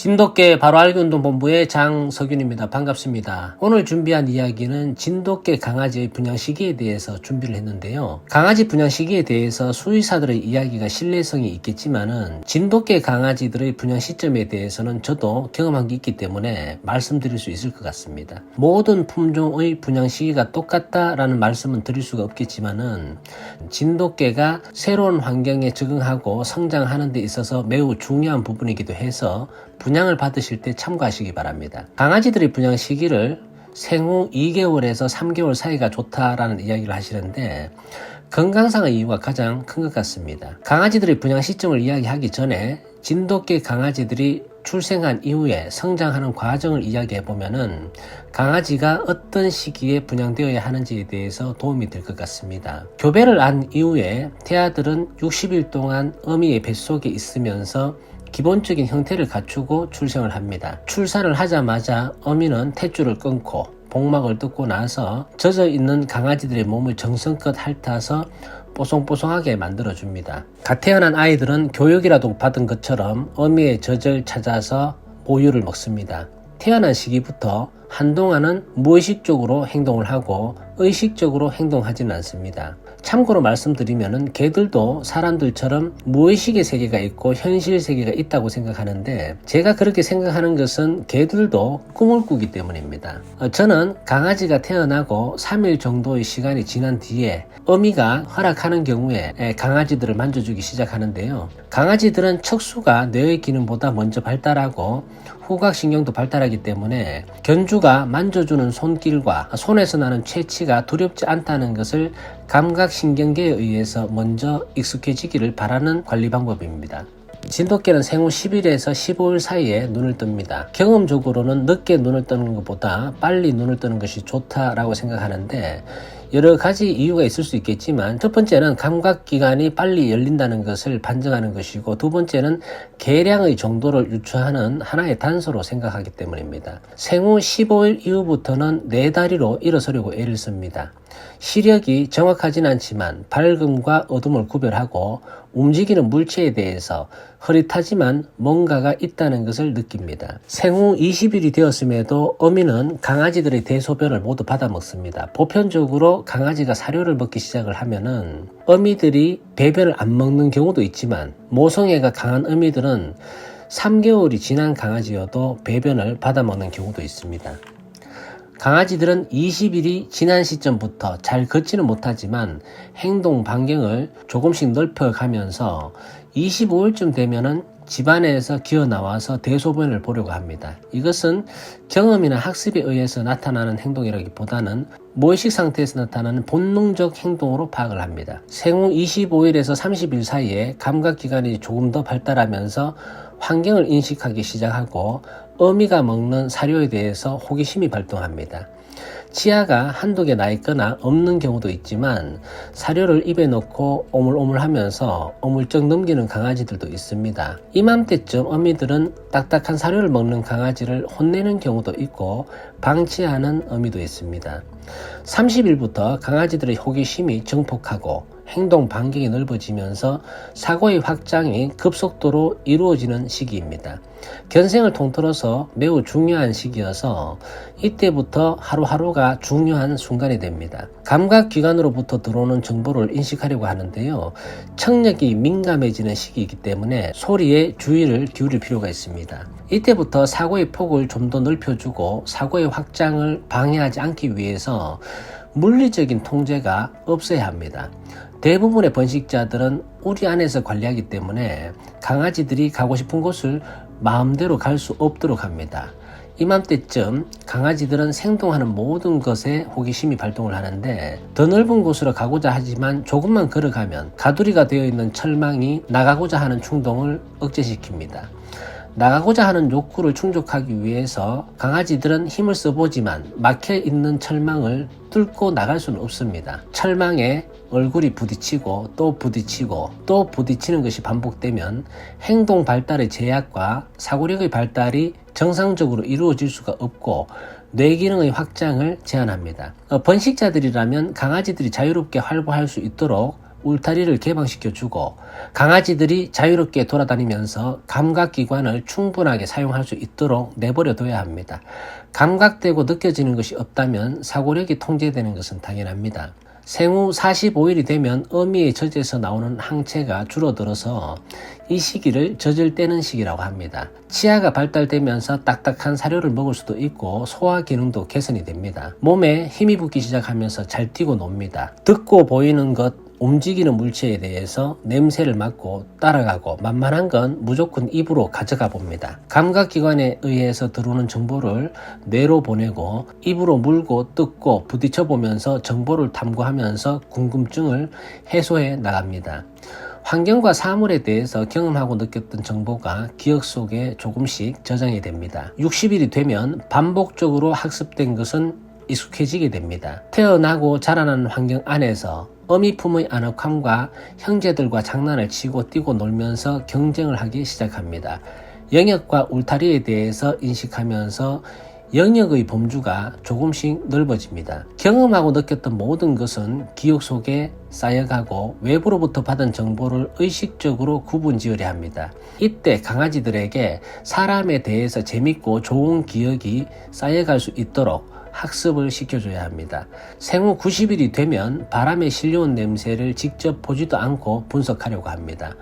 진돗개 바로 알기 운동본부의 장석윤입니다. 반갑습니다. 오늘 준비한 이야기는 진돗개 강아지의 분양 시기에 대해서 준비를 했는데요. 강아지 분양 시기에 대해서 수의사들의 이야기가 신뢰성이 있겠지만은 진돗개 강아지들의 분양 시점에 대해서는 저도 경험한 게 있기 때문에 말씀드릴 수 있을 것 같습니다. 모든 품종의 분양 시기가 똑같다라는 말씀은 드릴 수가 없겠지만은 진돗개가 새로운 환경에 적응하고 성장하는 데 있어서 매우 중요한 부분이기도 해서 분양을 받으실 때 참고하시기 바랍니다. 강아지들의 분양 시기를 생후 2개월에서 3개월 사이가 좋다라는 이야기를 하시는데 건강상의 이유가 가장 큰 것 같습니다. 강아지들의 분양 시점을 이야기하기 전에 진돗개 강아지들이 출생한 이후에 성장하는 과정을 이야기해보면은 강아지가 어떤 시기에 분양되어야 하는지에 대해서 도움이 될 것 같습니다. 교배를 한 이후에 태아들은 60일 동안 어미의 뱃속에 있으면서 기본적인 형태를 갖추고 출생을 합니다. 출산을 하자마자 어미는 탯줄을 끊고 복막을 뜯고 나서 젖어있는 강아지들의 몸을 정성껏 핥아서 뽀송뽀송하게 만들어줍니다. 갓 태어난 아이들은 교육이라도 받은 것처럼 어미의 젖을 찾아서 모유를 먹습니다. 태어난 시기부터 한동안은 무의식적으로 행동을 하고 의식적으로 행동하지는 않습니다. 참고로 말씀드리면은 개들도 사람들처럼 무의식의 세계가 있고 현실 세계가 있다고 생각하는데 제가 그렇게 생각하는 것은 개들도 꿈을 꾸기 때문입니다. 저는 강아지가 태어나고 3일 정도의 시간이 지난 뒤에 어미가 허락하는 경우에 강아지들을 만져주기 시작하는데요. 강아지들은 척수가 뇌의 기능보다 먼저 발달하고 후각신경도 발달하기 때문에 견주가 만져주는 손길과 손에서 나는 채취가 두렵지 않다는 것을 감각신경계에 의해서 먼저 익숙해지기를 바라는 관리 방법입니다. 진돗개는 생후 10일에서 15일 사이에 눈을 뜹니다. 경험적으로는 늦게 눈을 뜨는 것보다 빨리 눈을 뜨는 것이 좋다라고 생각하는데 여러 가지 이유가 있을 수 있겠지만 첫 번째는 감각기관이 빨리 열린다는 것을 반증하는 것이고 두 번째는 개량의 정도를 유추하는 하나의 단서로 생각하기 때문입니다. 생후 15일 이후부터는 네 다리로 일어서려고 애를 씁니다. 시력이 정확하진 않지만 밝음과 어둠을 구별하고 움직이는 물체에 대해서 흐릿하지만 뭔가가 있다는 것을 느낍니다. 생후 20일이 되었음에도 어미는 강아지들의 대소변을 모두 받아 먹습니다. 보편적으로 강아지가 사료를 먹기 시작을 하면은 어미들이 배변을 안 먹는 경우도 있지만 모성애가 강한 어미들은 3개월이 지난 강아지여도 배변을 받아 먹는 경우도 있습니다. 강아지들은 20일이 지난 시점부터 잘 걷지는 못하지만 행동 반경을 조금씩 넓혀가면서 25일쯤 되면은 집안에서 기어나와서 대소변을 보려고 합니다. 이것은 경험이나 학습에 의해서 나타나는 행동이라기보다는 무의식 상태에서 나타나는 본능적 행동으로 파악을 합니다. 생후 25일에서 30일 사이에 감각기관이 조금 더 발달하면서 환경을 인식하기 시작하고 어미가 먹는 사료에 대해서 호기심이 발동합니다. 치아가 한두 개 나 있거나 없는 경우도 있지만 사료를 입에 넣고 오물오물하면서 어물쩍 넘기는 강아지들도 있습니다. 이맘때쯤 어미들은 딱딱한 사료를 먹는 강아지를 혼내는 경우도 있고 방치하는 어미도 있습니다. 30일부터 강아지들의 호기심이 증폭하고 행동 반경이 넓어지면서 사고의 확장이 급속도로 이루어지는 시기입니다. 견생을 통틀어서 매우 중요한 시기여서 이때부터 하루하루가 중요한 순간이 됩니다. 감각기관으로부터 들어오는 정보를 인식하려고 하는데요. 청력이 민감해지는 시기이기 때문에 소리에 주의를 기울일 필요가 있습니다. 이때부터 사고의 폭을 좀 더 넓혀주고 사고의 확장을 방해하지 않기 위해서 물리적인 통제가 없어야 합니다. 대부분의 번식자들은 우리 안에서 관리하기 때문에 강아지들이 가고 싶은 곳을 마음대로 갈 수 없도록 합니다. 이맘때쯤 강아지들은 생동하는 모든 것에 호기심이 발동을 하는데 더 넓은 곳으로 가고자 하지만 조금만 걸어가면 가두리가 되어 있는 철망이 나가고자 하는 충동을 억제시킵니다. 나가고자 하는 욕구를 충족하기 위해서 강아지들은 힘을 써보지만 막혀있는 철망을 뚫고 나갈 수는 없습니다. 철망에 얼굴이 부딪히고 또 부딪히고 또 부딪히는 것이 반복되면 행동 발달의 제약과 사고력의 발달이 정상적으로 이루어질 수가 없고 뇌기능의 확장을 제한합니다. 번식자들이라면 강아지들이 자유롭게 활보할 수 있도록 울타리를 개방시켜주고 강아지들이 자유롭게 돌아다니면서 감각기관을 충분하게 사용할 수 있도록 내버려둬야 합니다. 감각되고 느껴지는 것이 없다면 사고력이 통제되는 것은 당연합니다. 생후 45일이 되면 어미의 젖에서 나오는 항체가 줄어들어서 이 시기를 젖을 떼는 시기라고 합니다. 치아가 발달되면서 딱딱한 사료를 먹을 수도 있고 소화 기능도 개선이 됩니다. 몸에 힘이 붙기 시작하면서 잘 뛰고 놉니다. 듣고 보이는 것, 움직이는 물체에 대해서 냄새를 맡고 따라가고 만만한 건 무조건 입으로 가져가 봅니다. 감각기관에 의해서 들어오는 정보를 뇌로 보내고 입으로 물고 뜯고 부딪혀 보면서 정보를 탐구하면서 궁금증을 해소해 나갑니다. 환경과 사물에 대해서 경험하고 느꼈던 정보가 기억 속에 조금씩 저장이 됩니다. 60일이 되면 반복적으로 학습된 것은 익숙해지게 됩니다. 태어나고 자라나는 환경 안에서 어미 품의 아늑함과 형제들과 장난을 치고 뛰고 놀면서 경쟁을 하기 시작합니다. 영역과 울타리에 대해서 인식하면서 영역의 범주가 조금씩 넓어집니다. 경험하고 느꼈던 모든 것은 기억 속에 쌓여가고 외부로부터 받은 정보를 의식적으로 구분지으려 합니다. 이때 강아지들에게 사람에 대해서 재밌고 좋은 기억이 쌓여갈 수 있도록 학습을 시켜줘야 합니다. 생후 90일이 되면 바람에 실려온 냄새를 직접 보지도 않고 분석하려고 합니다.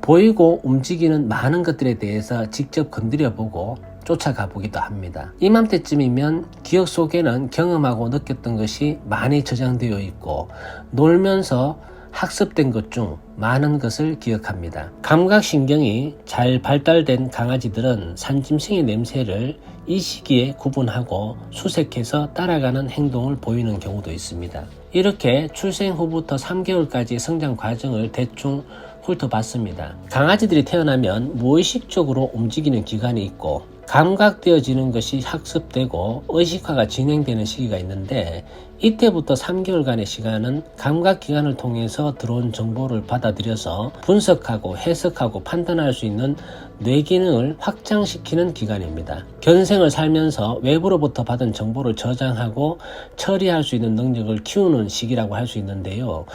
보이고 움직이는 많은 것들에 대해서 직접 건드려보고 쫓아가 보기도 합니다. 이맘때쯤이면 기억 속에는 경험하고 느꼈던 것이 많이 저장되어 있고 놀면서 학습된 것 중 많은 것을 기억합니다. 감각신경이 잘 발달된 강아지들은 산짐승의 냄새를 이 시기에 구분하고 수색해서 따라가는 행동을 보이는 경우도 있습니다. 이렇게 출생 후부터 3개월까지 성장 과정을 대충 훑어봤습니다. 강아지들이 태어나면 무의식적으로 움직이는 기관이 있고 감각되어지는 것이 학습되고 의식화가 진행되는 시기가 있는데 이때부터 3개월간의 시간은 감각기관을 통해서 들어온 정보를 받아들여서 분석하고 해석하고 판단할 수 있는 뇌기능을 확장시키는 기간입니다. 견생을 살면서 외부로부터 받은 정보를 저장하고 처리할 수 있는 능력을 키우는 시기라고 할 수 있는데요.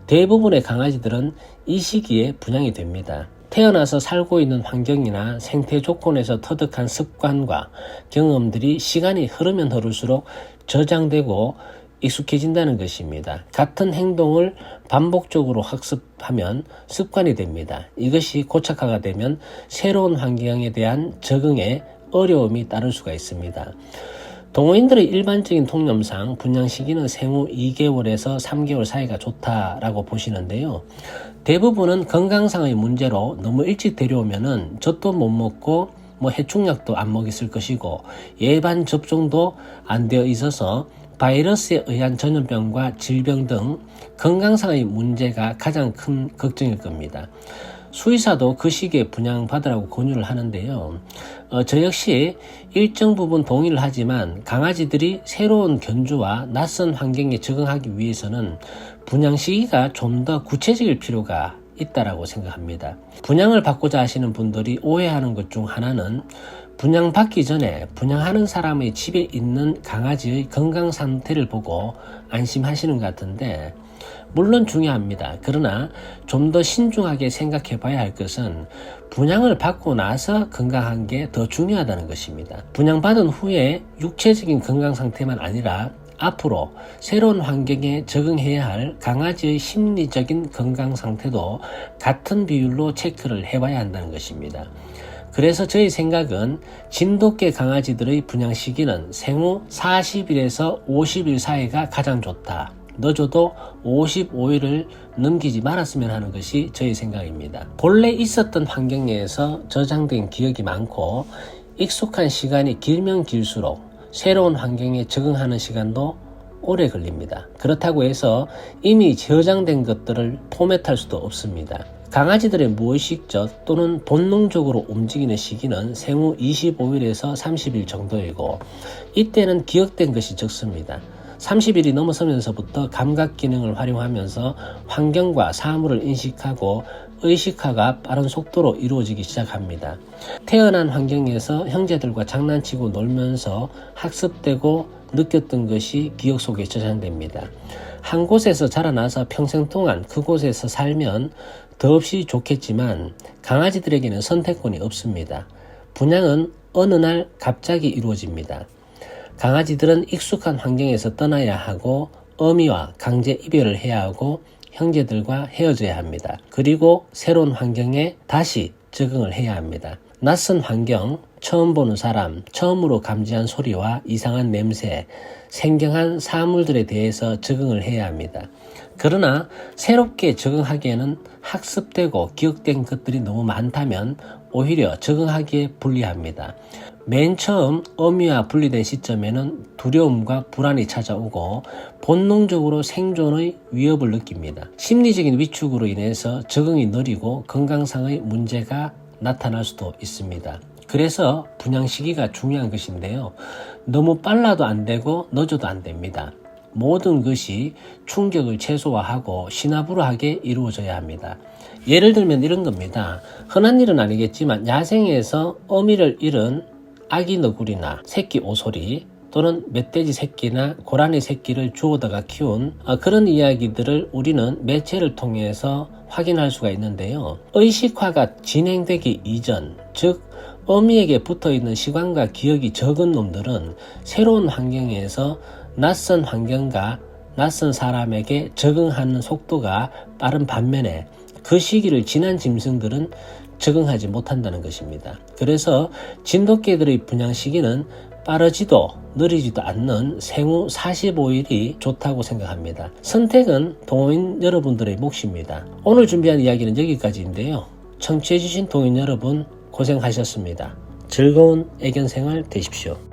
대부분의 강아지들은 이 시기에 분양이 됩니다. 태어나서 살고 있는 환경이나 생태 조건에서 터득한 습관과 경험들이 시간이 흐르면 흐를수록 저장되고 익숙해진다는 것입니다. 같은 행동을 반복적으로 학습하면 습관이 됩니다. 이것이 고착화가 되면 새로운 환경에 대한 적응에 어려움이 따를 수가 있습니다. 동호인들의 일반적인 통념상 분양 시기는 생후 2개월에서 3개월 사이가 좋다라고 보시는데요. 대부분은 건강상의 문제로 너무 일찍 데려오면은 젖도 못 먹고 해충약도 안 먹였을 것이고 예방 접종도 안 되어 있어서 바이러스에 의한 전염병과 질병 등 건강상의 문제가 가장 큰 걱정일 겁니다. 수의사도 그 시기에 분양받으라고 권유를 하는데요. 저 역시 일정 부분 동의를 하지만 강아지들이 새로운 견주와 낯선 환경에 적응하기 위해서는 분양 시기가 좀 더 구체적일 필요가 있다라고 생각합니다. 분양을 받고자 하시는 분들이 오해하는 것 중 하나는 분양받기 전에 분양하는 사람의 집에 있는 강아지의 건강 상태를 보고 안심하시는 것 같은데 물론 중요합니다. 그러나 좀 더 신중하게 생각해 봐야 할 것은 분양을 받고 나서 건강한 게 더 중요하다는 것입니다. 분양받은 후에 육체적인 건강 상태만 아니라 앞으로 새로운 환경에 적응해야 할 강아지의 심리적인 건강 상태도 같은 비율로 체크를 해봐야 한다는 것입니다. 그래서 저희 생각은 진돗개 강아지들의 분양 시기는 생후 40일에서 50일 사이가 가장 좋다. 늦어도 55일을 넘기지 말았으면 하는 것이 저희 생각입니다. 본래 있었던 환경 내에서 저장된 기억이 많고 익숙한 시간이 길면 길수록 새로운 환경에 적응하는 시간도 오래 걸립니다. 그렇다고 해서 이미 저장된 것들을 포맷할 수도 없습니다. 강아지들의 무의식적 또는 본능적으로 움직이는 시기는 생후 25일에서 30일 정도이고 이때는 기억된 것이 적습니다. 30일이 넘어서면서부터 감각 기능을 활용하면서 환경과 사물을 인식하고 의식화가 빠른 속도로 이루어지기 시작합니다. 태어난 환경에서 형제들과 장난치고 놀면서 학습되고 느꼈던 것이 기억 속에 저장됩니다. 한 곳에서 자라나서 평생 동안 그곳에서 살면 더없이 좋겠지만 강아지들에게는 선택권이 없습니다. 분양은 어느 날 갑자기 이루어집니다. 강아지들은 익숙한 환경에서 떠나야 하고 어미와 강제 이별을 해야 하고 형제들과 헤어져야 합니다. 그리고 새로운 환경에 다시 적응을 해야 합니다. 낯선 환경, 처음 보는 사람, 처음으로 감지한 소리와 이상한 냄새, 생경한 사물들에 대해서 적응을 해야 합니다. 그러나 새롭게 적응하기에는 학습되고 기억된 것들이 너무 많다면 오히려 적응하기에 불리합니다. 맨 처음 어미와 분리된 시점에는 두려움과 불안이 찾아오고 본능적으로 생존의 위협을 느낍니다. 심리적인 위축으로 인해서 적응이 느리고 건강상의 문제가 나타날 수도 있습니다. 그래서 분양 시기가 중요한 것인데요. 너무 빨라도 안 되고 늦어도 안 됩니다. 모든 것이 충격을 최소화하고 시나브로하게 이루어져야 합니다. 예를 들면 이런 겁니다. 흔한 일은 아니겠지만 야생에서 어미를 잃은 아기 너구리나 새끼 오소리 또는 멧돼지 새끼나 고라니 새끼를 주워다가 키운 그런 이야기들을 우리는 매체를 통해서 확인할 수가 있는데요. 의식화가 진행되기 이전, 즉 어미에게 붙어있는 시간과 기억이 적은 놈들은 새로운 환경에서 낯선 환경과 낯선 사람에게 적응하는 속도가 빠른 반면에 그 시기를 지난 짐승들은 적응하지 못한다는 것입니다. 그래서 진돗개들의 분양 시기는 빠르지도 느리지도 않는 생후 45일이 좋다고 생각합니다. 선택은 동호인 여러분들의 몫입니다. 오늘 준비한 이야기는 여기까지인데요. 청취해주신 동호인 여러분 고생하셨습니다. 즐거운 애견생활 되십시오.